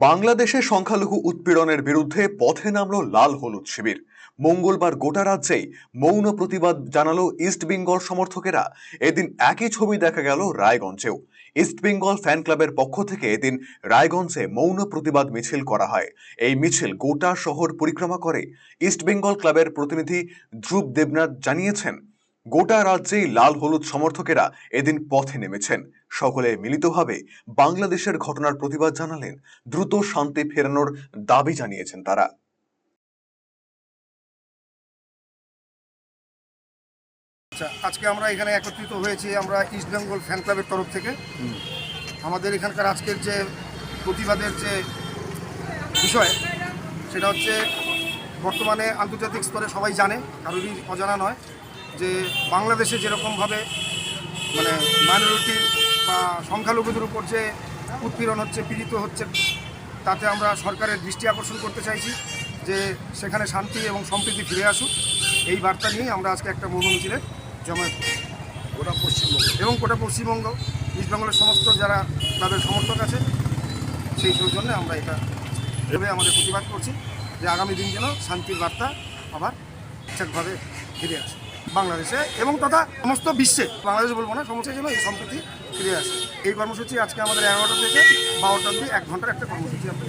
বাংলাদেশে সংখ্যালঘু উৎপীড়নের বিরুদ্ধে পথে নামল লাল হলুদ শিবির। মঙ্গলবার গোটা রাজ্যেই মৌন প্রতিবাদ জানালো ইস্ট বেঙ্গল সমর্থকেরা। এদিন একই ছবি দেখা গেল রায়গঞ্জেও। ইস্ট বেঙ্গল ফ্যান ক্লাবের পক্ষ থেকে এদিন রায়গঞ্জে মৌন প্রতিবাদ মিছিল করা হয়। এই মিছিল গোটা শহর পরিক্রমা করে। ইস্ট বেঙ্গল ক্লাবের প্রতিনিধি ধ্রুব দেবনাথ জানিয়েছেন, গোটা রাজ্যেই লাল হলুদ সমর্থকেরা এদিন পথে নেমেছেন। সকলে মিলিতভাবে বাংলাদেশের ঘটনার প্রতিবাদ জানালেন। দ্রুত শান্তি ফেরানোর দাবি জানিয়েছেন তারা। আচ্ছা, আজকে আমরা এখানে একত্রিত হয়েছি আমরা ইস্ট বেঙ্গল ফ্যান ক্লাবের তরফ থেকে। আমাদের এখানকার আজকের যে প্রতিবাদের যে বিষয় সেটা হচ্ছে, বর্তমানে আন্তর্জাতিক স্তরে সবাই জানে, কারোরই অজানা নয়, যে বাংলাদেশে যেরকমভাবে মানে মাইনরিটি বা সংখ্যালঘুদের উপর যে উৎপীড়ন হচ্ছে, পীড়িত হচ্ছে, তাতে আমরা সরকারের দৃষ্টি আকর্ষণ করতে চাইছি যে সেখানে শান্তি এবং সম্প্রীতি ফিরে আসুক। এই বার্তা নিয়েই আমরা আজকে একটা মৌন মিছিলে জমায়েত করি। গোটা পশ্চিমবঙ্গ এবং গোটা পশ্চিমবঙ্গ ইস্ট বেঙ্গলের সমস্ত যারা তাদের সমর্থক আছে, সেই জন্য আমরা এটা ভেবে আমাদের প্রতিবাদ করছি যে আগামী দিন যেন শান্তির বার্তা আবার ঠিকঠাকভাবে ফিরে আসে বাংলাদেশে এবং তথা সমস্ত বিশ্বে। বাংলাদেশে বলবো না, সমস্ত যেন এই সম্প্রীতি ফিরে আসে। এই কর্মসূচি আজকে আমাদের 11টা থেকে 12টা অবধি 1 ঘন্টার একটা কর্মসূচি আমরা